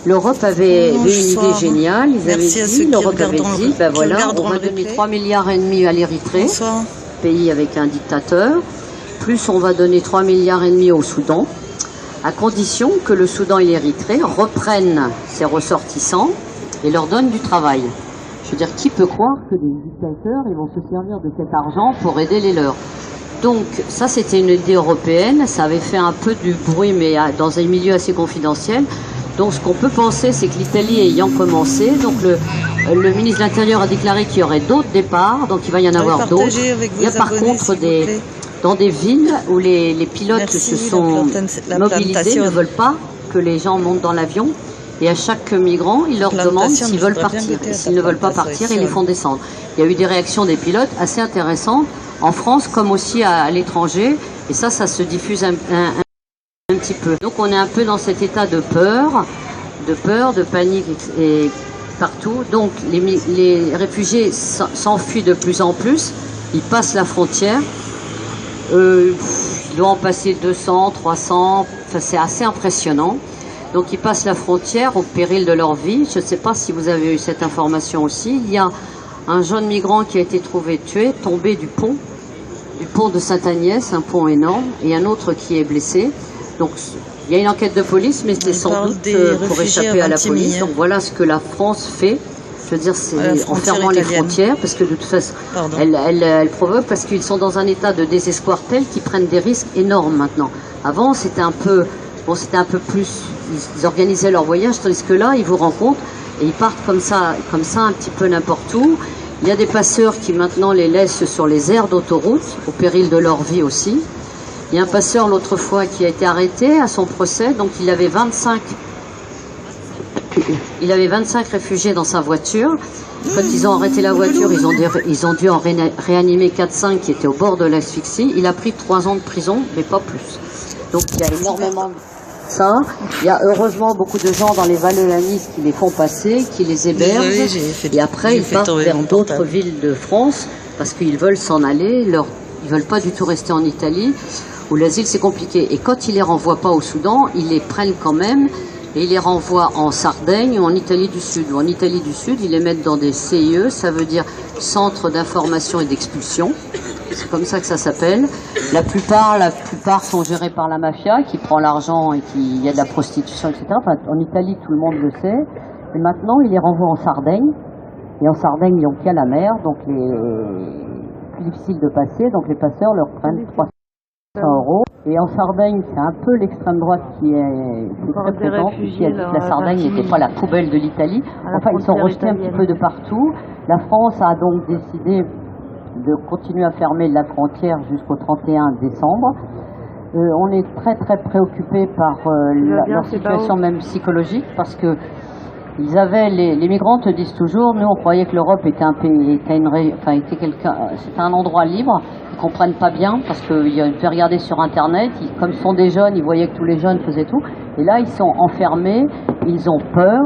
l'Europe avait une idée géniale. Ils avaient dit, l'Europe avait dit, ben voilà, on va donner 3,5 milliards à l'Érythrée, pays avec un dictateur, plus on va donner 3,5 milliards au Soudan, à condition que le Soudan et l'Érythrée reprennent ses ressortissants et leur donnent du travail. Je veux dire, qui peut croire que les dictateurs ils vont se servir de cet argent pour aider les leurs? Donc ça, c'était une idée européenne, ça avait fait un peu du bruit, mais dans un milieu assez confidentiel. Donc ce qu'on peut penser, c'est que l'Italie ayant commencé, donc le ministre de l'Intérieur a déclaré qu'il y aurait d'autres départs, donc il va y en avoir d'autres. Il y a par contre dans des villes où les pilotes se sont mobilisés, ne veulent pas que les gens montent dans l'avion. Et à chaque migrant, ils leur demandent s'ils veulent partir. Et s'ils ne veulent pas partir, ils les font descendre. Il y a eu des réactions des pilotes assez intéressantes, en France comme aussi à l'étranger. Et ça se diffuse un petit peu. Donc on est un peu dans cet état de peur, de panique et partout. Donc les réfugiés s'enfuient de plus en plus. Ils passent la frontière. Ils doivent en passer 200, 300. Enfin, c'est assez impressionnant. Donc ils passent la frontière au péril de leur vie. Je ne sais pas si vous avez eu cette information aussi. Il y a un jeune migrant qui a été trouvé tué, tombé du pont de Sainte-Agnès, un pont énorme, et un autre qui est blessé. Donc il y a une enquête de police, mais c'était sans doute pour échapper à la police. Donc voilà ce que la France fait. Je veux dire, c'est en fermant les frontières, parce que de toute façon, elle provoque, parce qu'ils sont dans un état de désespoir tel qu'ils prennent des risques énormes maintenant. Avant, c'était un peu plus, ils organisaient leur voyage, tandis que là, ils vous rencontrent et ils partent comme ça un petit peu n'importe où. Il y a des passeurs qui maintenant les laissent sur les aires d'autoroute, au péril de leur vie aussi. Il y a un passeur l'autre fois qui a été arrêté à son procès, donc il avait 25 réfugiés dans sa voiture. Quand ils ont arrêté la voiture, ils ont dû en réanimer 4-5 qui étaient au bord de l'asphyxie. Il a pris 3 ans de prison, mais pas plus. Donc il y a énormément de ça. Il y a heureusement beaucoup de gens dans les Valais qui les font passer, qui les hébergent. Et après, ils partent vers d'autres villes de France parce qu'ils veulent s'en aller. Ils veulent pas du tout rester en Italie, où l'asile c'est compliqué. Et quand ils les renvoient pas au Soudan, ils les prennent quand même et ils les renvoient en Sardaigne ou en Italie du Sud. Ou en Italie du Sud, ils les mettent dans des CIE, ça veut dire Centre d'information et d'expulsion. C'est comme ça que ça s'appelle. La plupart sont gérés par la mafia qui prend l'argent et il y a de la prostitution, etc. Enfin, en Italie, tout le monde le sait. Et maintenant, ils les renvoient en Sardaigne. Et en Sardaigne, ils n'ont qu'à la mer, donc plus difficile de passer. Donc les passeurs leur prennent 300 €. Et en Sardaigne, c'est un peu l'extrême droite qui est très présente, qui a dit que la Sardaigne n'était pas la poubelle de l'Italie. Enfin, ils sont rejetés un petit peu de partout. La France a donc décidé de continuer à fermer la frontière jusqu'au 31 décembre. On est très très préoccupés par leur situation même psychologique, parce que les migrants te disent toujours, nous on croyait que l'Europe était un pays, c'était un endroit libre. Ils comprennent pas bien parce qu'ils peuvent regarder sur internet, comme ce sont des jeunes, ils voyaient que tous les jeunes faisaient tout, et là ils sont enfermés, ils ont peur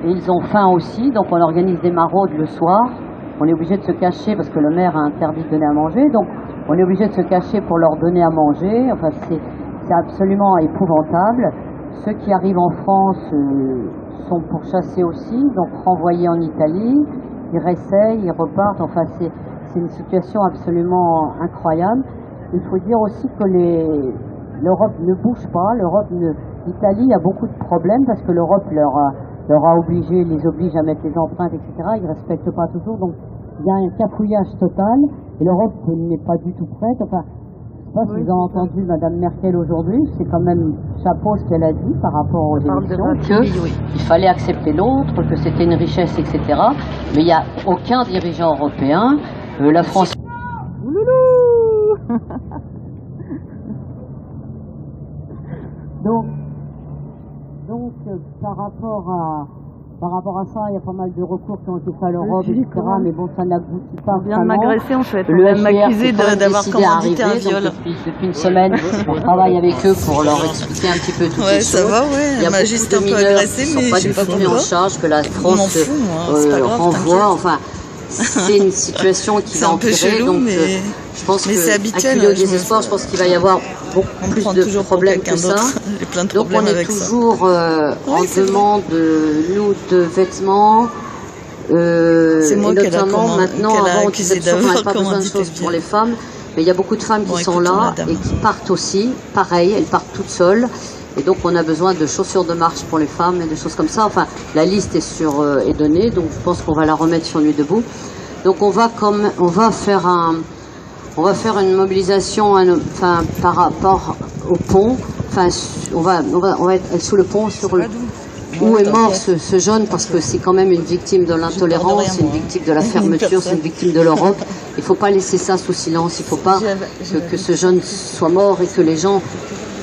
et ils ont faim aussi, donc on organise des maraudes le soir. On est obligé de se cacher parce que le maire a interdit de donner à manger, donc on est obligé de se cacher pour leur donner à manger. Enfin, c'est absolument épouvantable. Ceux qui arrivent en France sont pourchassés aussi, donc renvoyés en Italie. Ils réessayent, ils repartent. Enfin, c'est une situation absolument incroyable. Il faut dire aussi que l'Europe ne bouge pas. L'Italie a beaucoup de problèmes parce que l'Europe les oblige à mettre les empreintes, etc. Ils ne respectent pas toujours, donc il y a un cafouillage total, et l'Europe n'est pas du tout prête. Enfin, je ne sais pas si vous avez entendu Madame Merkel aujourd'hui, c'est quand même chapeau ce qu'elle a dit par rapport aux élections, qu'il fallait accepter l'autre, que c'était une richesse, etc. Mais il n'y a aucun dirigeant européen, la France... Donc, par rapport à ça, il y a pas mal de recours qui ont été faits à l'Europe, etc. Mais bon, ça n'aboutit pas vraiment. On vient de m'agresser, en fait. On vient de m'accuser d'avoir commandité un viol. Depuis une semaine, on travaille avec eux pour leur expliquer un petit peu tout ça. Ouais, ça va, ouais. Il y a beaucoup de mineurs qui ne sont pas du tout pris en charge, que la France renvoie. Enfin, c'est une situation qui va empirer. Donc, je pense que, acculé au désespoir, je pense qu'il va y avoir beaucoup plus de problèmes que ça. Donc on est toujours en demande, nous, de vêtements. Et notamment maintenant, avant on disait toujours qu'on n'avait pas besoin de choses pour les femmes, mais il y a beaucoup de femmes qui sont là et qui partent aussi, pareil, elles partent toutes seules, et donc on a besoin de chaussures de marche pour les femmes et des choses comme ça. Enfin, la liste est donnée, donc je pense qu'on va la remettre sur Nuit debout. Donc on va faire une mobilisation, enfin, par rapport au pont. Enfin, on va être sous le pont où est mort ce jeune, parce que c'est quand même une victime de l'intolérance, c'est une victime de la fermeture, c'est une victime de l'Europe. Il ne faut pas laisser ça sous silence, il ne faut pas que ce jeune soit mort et que les gens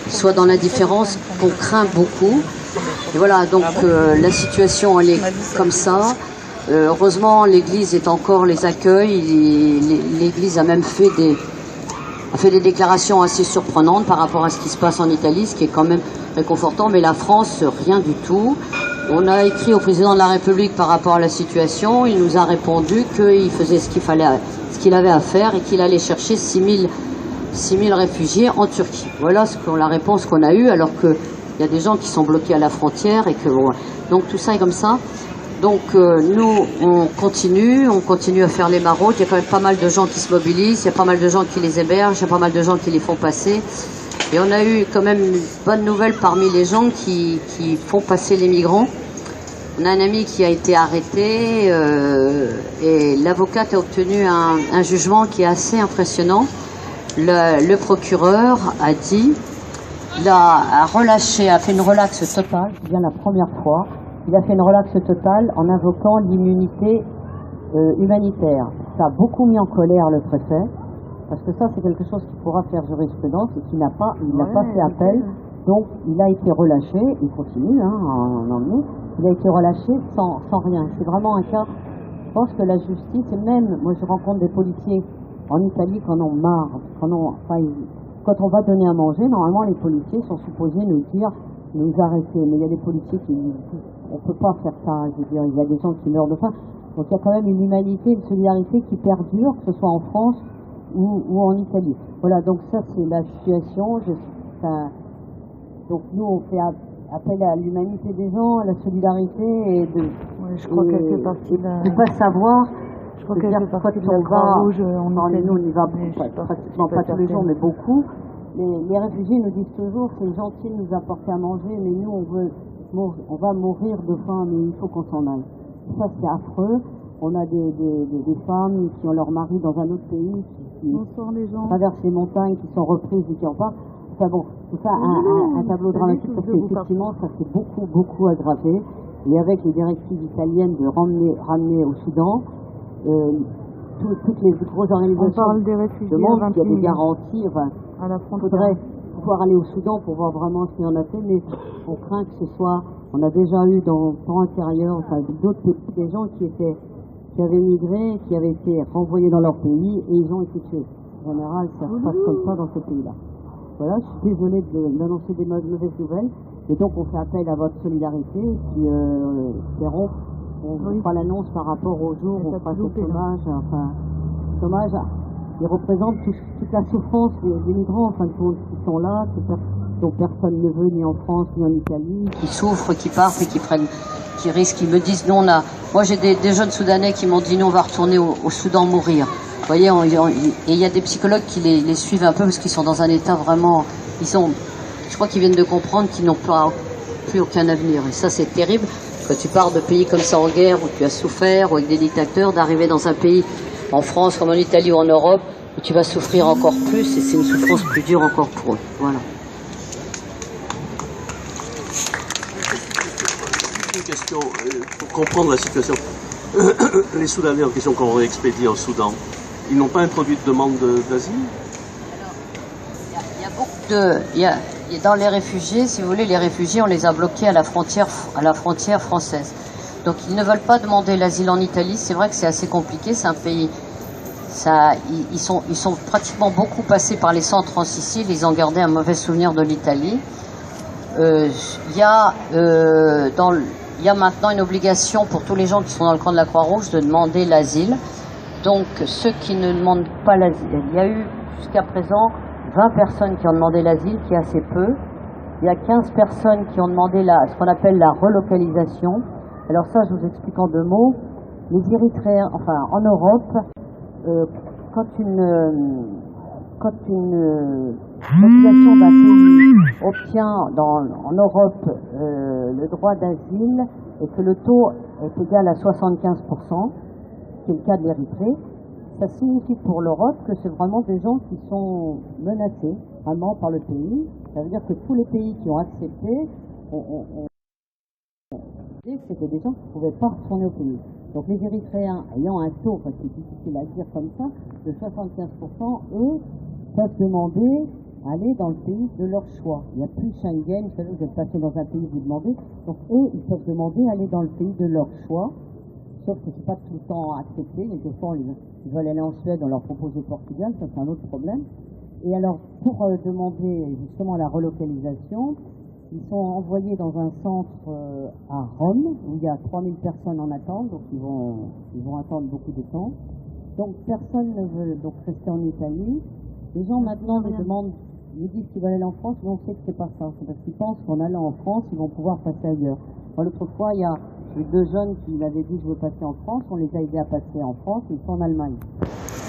soient dans l'indifférence, qu'on craint beaucoup. Et voilà, donc la situation elle est comme ça. Heureusement, l'Église les accueille. L'Église a même fait des déclarations assez surprenantes par rapport à ce qui se passe en Italie, ce qui est quand même réconfortant, mais la France, rien du tout. On a écrit au président de la République par rapport à la situation, il nous a répondu qu'il faisait ce qu'il avait à faire et qu'il allait chercher 6 000 réfugiés en Turquie. Voilà la réponse qu'on a eue, alors qu'il y a des gens qui sont bloqués à la frontière et que bon, donc tout ça est comme ça. Donc nous, on continue à faire les maraudes. Il y a quand même pas mal de gens qui se mobilisent, il y a pas mal de gens qui les hébergent, il y a pas mal de gens qui les font passer. Et on a eu quand même une bonne nouvelle parmi les gens qui font passer les migrants. On a un ami qui a été arrêté et l'avocate a obtenu un jugement qui est assez impressionnant. Le procureur a dit, a fait une relaxe totale, c'est bien la première fois. Il a fait une relaxe totale en invoquant l'immunité humanitaire. Ça a beaucoup mis en colère le préfet, parce que ça c'est quelque chose qui pourra faire jurisprudence et qu'il n'a pas fait appel. Donc il a été relâché, il continue à en emmener, il a été relâché sans rien. C'est vraiment un cas, je pense que la justice, et même, moi je rencontre des policiers en Italie qui en ont marre, quand on va donner à manger, normalement les policiers sont supposés nous arrêter, mais il y a des policiers qui disent on peut pas faire ça, je veux dire, il y a des gens qui meurent de faim, donc il y a quand même une humanité, une solidarité qui perdure, que ce soit en France ou en Italie. Voilà, donc ça c'est la situation. Donc nous on fait appel à l'humanité des gens, à la solidarité et je crois qu'elle fait partie de pas savoir. Je crois qu'elle fait partie de la Croix-Rouge en Italie. Nous on y va pratiquement pas tous les jours, mais beaucoup. Les réfugiés nous disent toujours c'est gentil de nous apporter à manger, mais nous on va mourir de faim, mais il faut qu'on s'en aille. Ça c'est affreux. On a des femmes qui ont leur mari dans un autre pays, qui traversent les montagnes, qui sont reprises et qui repartent. Enfin bon, c'est ça un tableau dramatique, parce qu'effectivement ça s'est beaucoup aggravé. Et avec les directives italiennes de ramener au Soudan, toutes les grosses organisations demandent qu'il y a des garanties. Enfin, il faudrait pouvoir aller au Soudan pour voir vraiment ce qu'il y en a fait, mais on craint que ce soit. On a déjà eu dans le temps antérieur, d'autres pays, des gens qui avaient migré, qui avaient été renvoyés dans leur pays et ils ont été tués. En général, ça se passe comme ça dans ces pays-là. Voilà, je suis désolée d'annoncer des mauvaises nouvelles, et donc on fait appel à votre solidarité, et puis espérons, on fera l'annonce par rapport au jour où on fera cet hommage, il représente toute la souffrance des migrants, enfin, qui sont là, dont personne ne veut, ni en France, ni en Italie, qui souffrent, qui partent et qui risquent, qui me disent, moi j'ai des jeunes Soudanais qui m'ont dit, nous on va retourner au Soudan mourir. Vous voyez, et il y a des psychologues qui les suivent un peu parce qu'ils sont dans un état vraiment, je crois qu'ils viennent de comprendre qu'ils n'ont plus aucun avenir. Et ça c'est terrible, quand tu pars de pays comme ça en guerre, où tu as souffert, ou avec des dictateurs, d'arriver dans un pays, en France comme en Italie ou en Europe, où tu vas souffrir encore plus, et c'est une souffrance plus dure encore pour eux. Voilà. Une question, pour comprendre la situation. Les Soudanais en question qu'on aurait expédiés au Soudan, ils n'ont pas introduit de demande d'asile? Il y a beaucoup dans les réfugiés, si vous voulez, les réfugiés, on les a bloqués à la frontière française. Donc ils ne veulent pas demander l'asile en Italie. C'est vrai que c'est assez compliqué, c'est un pays. Ils sont pratiquement beaucoup passés par les centres en Sicile, ils ont gardé un mauvais souvenir de l'Italie. Il y a maintenant une obligation pour tous les gens qui sont dans le camp de la Croix-Rouge de demander l'asile. Donc ceux qui ne demandent pas l'asile, il y a eu jusqu'à présent 20 personnes qui ont demandé l'asile, qui est assez peu. Il y a 15 personnes qui ont demandé ce qu'on appelle la relocalisation. Alors ça, je vous explique en 2 mots. Les Érythréens, enfin en Europe, quand une population d'un pays obtient en Europe le droit d'asile et que le taux est égal à 75%, qui est le cas de l'Érythrée, ça signifie pour l'Europe que c'est vraiment des gens qui sont menacés vraiment par le pays. Ça veut dire que tous les pays qui ont accepté c'était des gens qui ne pouvaient pas retourner au pays. Donc les Érythréens ayant un taux, parce que c'est difficile à dire comme ça, de 75%, eux peuvent demander à aller dans le pays de leur choix. Il n'y a plus Schengen, vous savez, vous êtes passé dans un pays, vous demandez. Donc eux, ils peuvent demander à aller dans le pays de leur choix, sauf que c'est pas tout le temps accepté. Mais des fois, ils veulent aller en Suède, on leur propose le Portugal, ça c'est un autre problème. Et alors, pour demander justement la relocalisation, ils sont envoyés dans un centre à Rome, où il y a 3000 personnes en attente, donc ils vont attendre beaucoup de temps. Donc personne ne veut donc rester en Italie. Les gens maintenant nous demandent, nous disent qu'ils veulent aller en France, mais on sait que c'est pas ça. C'est parce qu'ils pensent qu'en allant en France, ils vont pouvoir passer ailleurs. L'autre fois, il y a eu 2 jeunes qui m'avaient dit je veux passer en France, on les a aidés à passer en France, ils sont en Allemagne.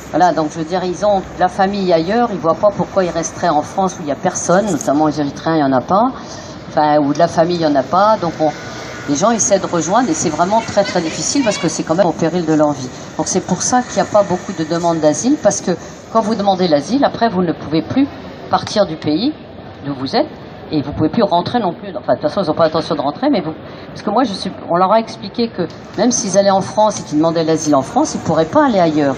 Voilà, donc je veux dire, ils ont la famille ailleurs, ils voient pas pourquoi ils resteraient en France où il y a personne, notamment les Érythréens, il y en a pas. Enfin, ou de la famille, il n'y en a pas. Donc les gens essaient de rejoindre et c'est vraiment très très difficile parce que c'est quand même au péril de leur vie. Donc c'est pour ça qu'il n'y a pas beaucoup de demandes d'asile, parce que quand vous demandez l'asile, après vous ne pouvez plus partir du pays d'où vous êtes et vous ne pouvez plus rentrer non plus. Enfin, de toute façon, ils n'ont pas l'intention de rentrer, mais parce que moi, on leur a expliqué que même s'ils allaient en France et qu'ils demandaient l'asile en France, ils ne pourraient pas aller ailleurs.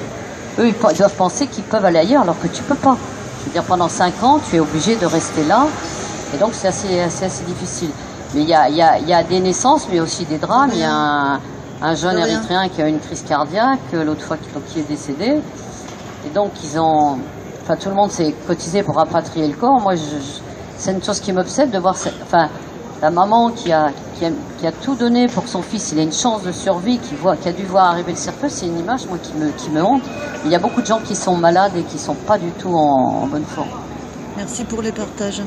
Eux, ils doivent penser qu'ils peuvent aller ailleurs alors que tu ne peux pas. Je veux dire, pendant 5 ans, tu es obligé de rester là. Et donc c'est assez difficile. Mais il y a des naissances, mais aussi des drames. Il y a un jeune Érythréen qui a eu une crise cardiaque, l'autre fois qui est décédé. Et donc tout le monde s'est cotisé pour rapatrier le corps. Moi, c'est une chose qui m'obsède de voir, la maman qui a tout donné pour que son fils, il ait une chance de survie, qui a dû voir arriver le cercueil. C'est une image, moi, qui me hante. Il y a beaucoup de gens qui sont malades et qui sont pas du tout en bonne forme. Merci pour les partages.